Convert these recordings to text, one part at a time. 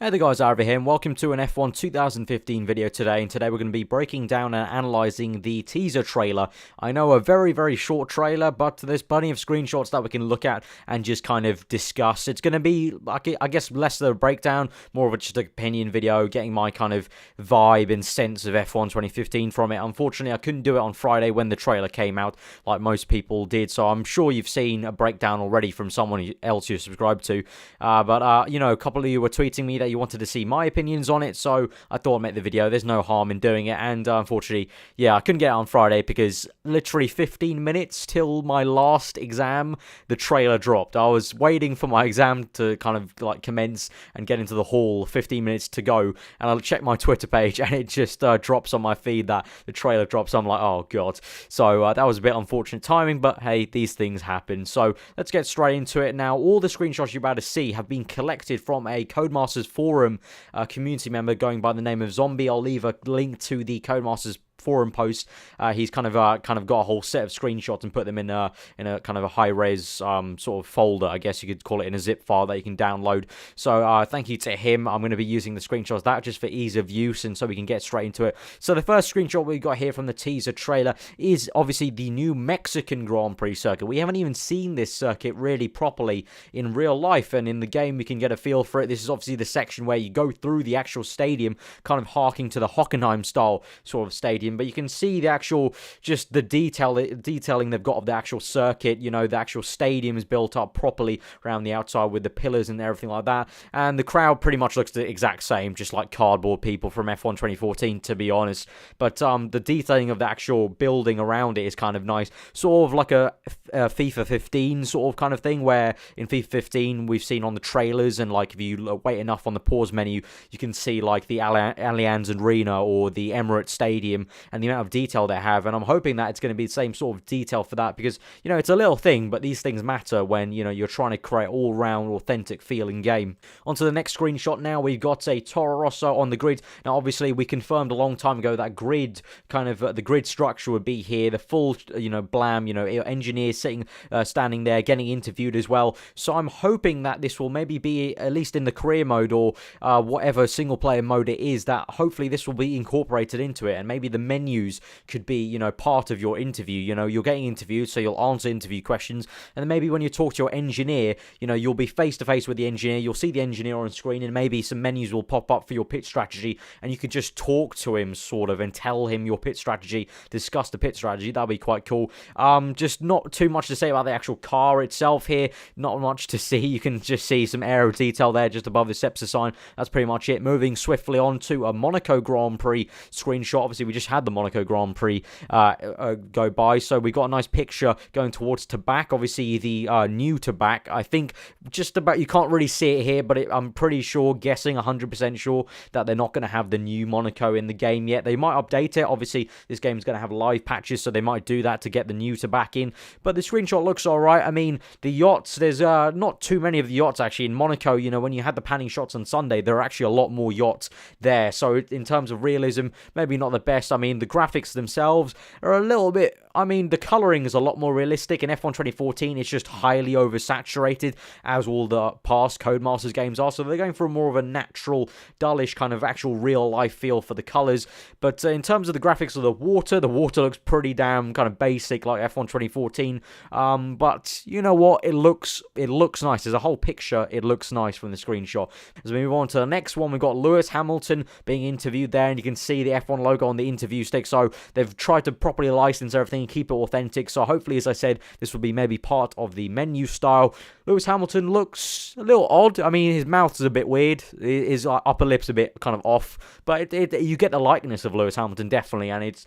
Hey there guys, aarava here, and welcome to an F1 2015 video today, and today we're going to be breaking down and analysing the teaser trailer. I know a very short trailer, but there's plenty of screenshots that we can look at and just kind of discuss. It's going to be, I guess, less of a breakdown, more of a just an opinion video, getting my kind of vibe and sense of F1 2015 from it. Unfortunately, I couldn't do it on Friday when the trailer came out, like most people did, so I'm sure you've seen a breakdown already from someone else you subscribed to. You know, a couple of you were tweeting me that you wanted to see my opinions on it, so I thought I'd make the video. There's no harm in doing it, and unfortunately, yeah, I couldn't get it on Friday because literally 15 minutes till my last exam, the trailer dropped. I was waiting for my exam to kind of like commence and get into the hall, 15 minutes to go, and I checked my Twitter page and it just drops on my feed that the trailer drops. I'm like, oh god. So that was a bit unfortunate timing, but hey, these things happen. So let's get straight into it now. All the screenshots you're about to see have been collected from a Codemasters forum community member going by the name of Zombie. I'll leave a link to the Codemasters forum post. He's kind of got a whole set of screenshots and put them in a kind of a high res sort of folder, I guess you could call it, in a zip file that you can download. So thank you to him. I'm going to be using the screenshots that just for ease of use and so we can get straight into it. So the first screenshot we got here from the teaser trailer is obviously the new Mexican Grand Prix circuit. We haven't even seen this circuit really properly in real life, and in the game we can get a feel for it. This is obviously the section where you go through the actual stadium, kind of harking to the Hockenheim style sort of stadium. But you can see the actual, just the detailing they've got of the actual circuit. You know, the actual stadium is built up properly around the outside with the pillars and everything like that. And the crowd pretty much looks the exact same, just like cardboard people from F1 2014, to be honest. But the detailing of the actual building around it is kind of nice. Sort of like a FIFA 15 sort of kind of thing, where in FIFA 15 we've seen on the trailers, and like if you wait enough on the pause menu, you can see like the Allianz Arena or the Emirates Stadium and the amount of detail they have. And I'm hoping that it's going to be the same sort of detail for that, because, you know, it's a little thing, but these things matter when, you know, you're trying to create all-round authentic feeling game. On to the next screenshot now. We've got a Toro Rosso on the grid. Now obviously we confirmed a long time ago that grid kind of the grid structure would be here, the full, you know, blam, you know, engineers sitting standing there getting interviewed as well. So I'm hoping that this will maybe be, at least in the career mode or whatever single player mode it is, that hopefully this will be incorporated into it, and maybe the menus could be, you know, part of your interview. You know, you're getting interviewed, so you'll answer interview questions, and then maybe when you talk to your engineer, you know, you'll be face to face with the engineer, you'll see the engineer on screen, and maybe some menus will pop up for your pit strategy, and you could just talk to him sort of and tell him your pit strategy, discuss the pit strategy. That'd be quite cool. Just not too much to say about the actual car itself here, not much to see. You can just see some aero detail there just above the Cepsa sign. That's pretty much it. Moving swiftly on to a Monaco Grand Prix screenshot. Obviously we just had the Monaco Grand Prix go by, so we got a nice picture going towards Tabac. Obviously the new Tabac, I think just about, you can't really see it here, but I'm pretty sure, guessing 100% sure, that they're not going to have the new Monaco in the game yet. They might update it. Obviously this game's going to have live patches, so they might do that to get the new Tabac in, but the screenshot looks alright. I mean, the yachts, there's not too many of the yachts actually in Monaco. You know, when you had the panning shots on Sunday, there are actually a lot more yachts there, so in terms of realism, maybe not the best. I mean, the graphics themselves are a little bit, I mean, the colouring is a lot more realistic. In F1 2014, it's just highly oversaturated, as all the past Codemasters games are, so they're going for more of a natural, dullish kind of actual real-life feel for the colours. But in terms of the graphics of the water looks pretty damn kind of basic, like F1 2014, but you know what, it looks nice. As a whole picture, it looks nice from the screenshot. As we move on to the next one, we've got Lewis Hamilton being interviewed there, and you can see the F1 logo on the interview stick, so they've tried to properly license everything and keep it authentic. So hopefully, as I said, this will be maybe part of the menu style. Lewis Hamilton looks a little odd. I mean, his mouth is a bit weird, his upper lip's a bit kind of off, but you get the likeness of Lewis Hamilton, definitely, and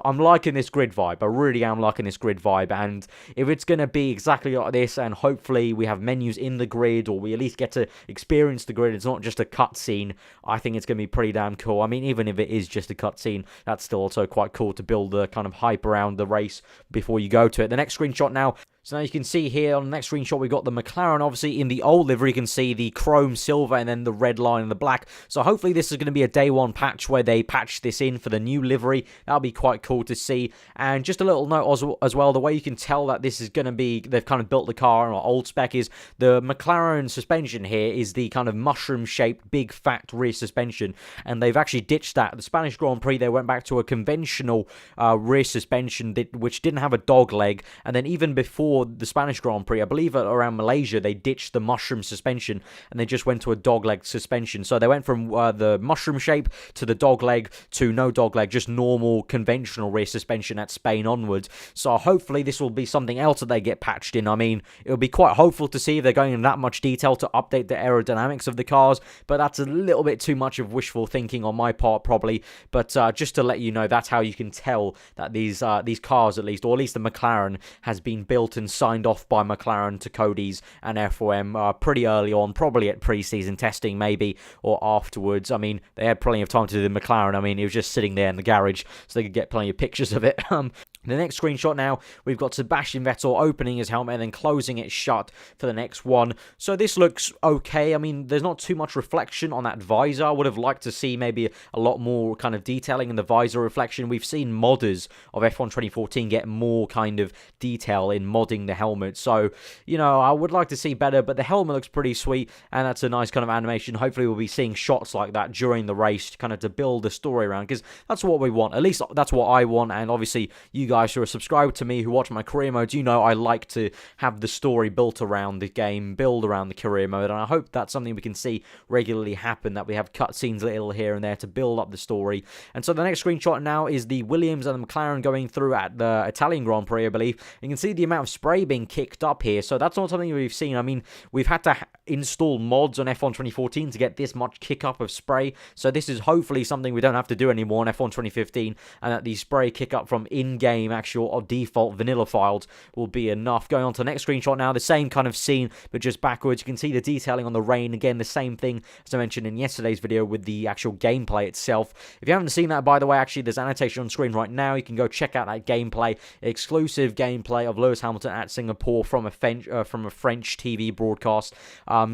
I'm liking this grid vibe. I really am liking this grid vibe, and if it's going to be exactly like this, and hopefully we have menus in the grid, or we at least get to experience the grid, it's not just a cutscene, I think it's going to be pretty damn cool. I mean, even if it is just a cutscene, that's still also quite cool to build the kind of hype around the race before you go to it. The next screenshot now, So now you can see here on the next screenshot, we've got the McLaren. Obviously, in the old livery, you can see the chrome silver and then the red line and the black. So hopefully this is going to be a day one patch where they patch this in for the new livery. That'll be quite cool to see. And just a little note as well, the way you can tell that this is going to be, they've kind of built the car on old spec, is the McLaren suspension here is the kind of mushroom-shaped, big, fat rear suspension. And they've actually ditched that. At the Spanish Grand Prix, they went back to a conventional rear suspension which didn't have a dog leg. And then even before the Spanish Grand Prix, I believe around Malaysia, they ditched the mushroom suspension and they just went to a dogleg suspension. So they went from the mushroom shape to the dogleg to no dogleg, just normal conventional rear suspension at Spain onwards. So hopefully this will be something else that they get patched in. I mean, it would be quite hopeful to see if they're going in that much detail to update the aerodynamics of the cars, but that's a little bit too much of wishful thinking on my part probably. But just to let you know, that's how you can tell that these cars, at least, or at least the McLaren, has been built and signed off by McLaren to Cody's and FOM pretty early on, probably at pre-season testing maybe, or afterwards. I mean, they had plenty of time to do the McLaren. I mean, it was just sitting there in the garage, so they could get plenty of pictures of it. The next screenshot now, we've got Sebastian Vettel opening his helmet and then closing it shut for the next one. So this looks okay. I mean, there's not too much reflection on that visor. I would have liked to see maybe a lot more kind of detailing in the visor reflection. We've seen modders of F1 2014 get more kind of detail in modding the helmet. So, you know, I would like to see better, but the helmet looks pretty sweet, and that's a nice kind of animation. Hopefully we'll be seeing shots like that during the race, kind of to build a story around, because that's what we want. At least that's what I want, and obviously you guys who are subscribed to me, who watch my career modes, you know I like to have the story built around the game, build around the career mode, and I hope that's something we can see regularly happen, that we have cutscenes little here and there to build up the story. And so the next screenshot now is the Williams and the McLaren going through at the Italian Grand Prix, I believe. You can see the amount of spray being kicked up here, so that's not something we've seen. I mean, we've had to install mods on F1 2014 to get this much kick up of spray, so this is hopefully something we don't have to do anymore on F1 2015, and that the spray kick up from in-game actual or default vanilla files will be enough. Going on to the next screenshot now, the same kind of scene but just backwards. You can see the detailing on the rain, again the same thing as I mentioned in yesterday's video with the actual gameplay itself. If you haven't seen that, by the way, actually there's annotation on screen right now. You can go check out that gameplay, exclusive gameplay of Lewis Hamilton at Singapore from a French TV broadcast.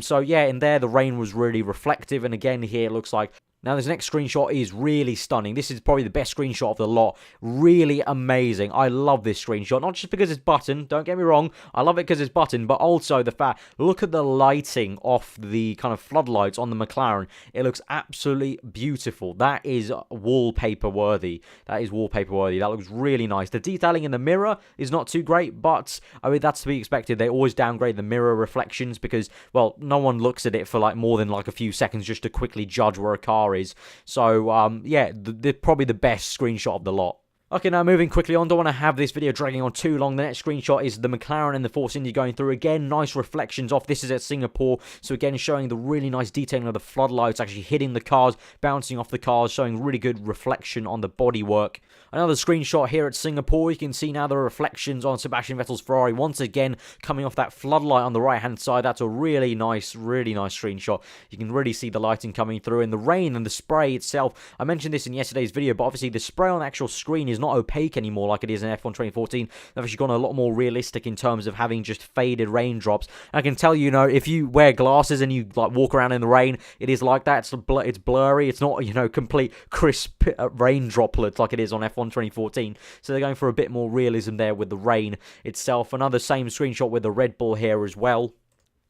So yeah, in there the rain was really reflective, and again here it looks like. Now, this next screenshot is really stunning. This is probably the best screenshot of the lot. Really amazing. I love this screenshot. Not just because it's button, don't get me wrong. I love it because it's button, but also the fact, look at the lighting off the kind of floodlights on the McLaren. It looks absolutely beautiful. That is wallpaper worthy. That is wallpaper worthy. That looks really nice. The detailing in the mirror is not too great, but I mean, that's to be expected. They always downgrade the mirror reflections because, well, no one looks at it for like more than like a few seconds just to quickly judge where a car is. So, yeah, they're probably the best screenshot of the lot. Okay, now moving quickly on, don't want to have this video dragging on too long. The next screenshot is the McLaren and the Force India going through. Again, nice reflections off. This is at Singapore, so again, showing the really nice detailing of the floodlights actually hitting the cars, bouncing off the cars, showing really good reflection on the bodywork. Another screenshot here at Singapore. You can see now the reflections on Sebastian Vettel's Ferrari once again coming off that floodlight on the right-hand side. That's a really nice screenshot. You can really see the lighting coming through, and the rain and the spray itself. I mentioned this in yesterday's video, but obviously the spray on the actual screen is not opaque anymore like it is in F1 2014. They've actually gone a lot more realistic in terms of having just faded raindrops. I can tell you, if you wear glasses and you like walk around in the rain, it is like that. It's blurry. It's not, complete crisp rain droplets like it is on F1 2014. So they're going for a bit more realism there with the rain itself. Another same screenshot with the Red Bull here as well.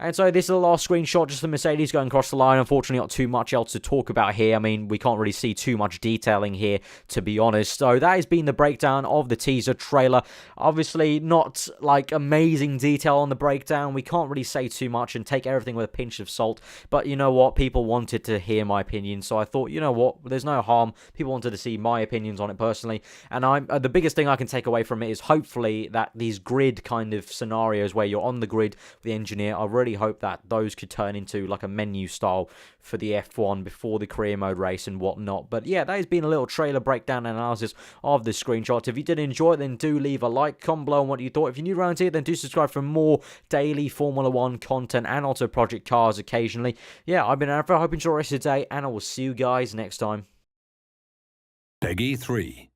And so this is the last screenshot, just the Mercedes going across the line. Unfortunately, not too much else to talk about here. I mean, we can't really see too much detailing here, to be honest. So that has been the breakdown of the teaser trailer. Obviously, not like amazing detail on the breakdown. We can't really say too much and take everything with a pinch of salt. But you know what? People wanted to hear my opinion. So I thought, you know what? There's no harm. People wanted to see my opinions on it personally. And the biggest thing I can take away from it is hopefully that these grid kind of scenarios where you're on the grid with the engineer, I really hope that those could turn into like a menu style for the F1 before the career mode race and whatnot. But yeah, that has been a little trailer breakdown and analysis of the screenshots. If you did enjoy it, then do leave a like, comment below on what you thought. If you're new around here, then do subscribe for more daily Formula 1 content and also Project Cars occasionally. Yeah, I've been Alpha. I hope you enjoy the rest of the day, and I will see you guys next time. Peggy 3.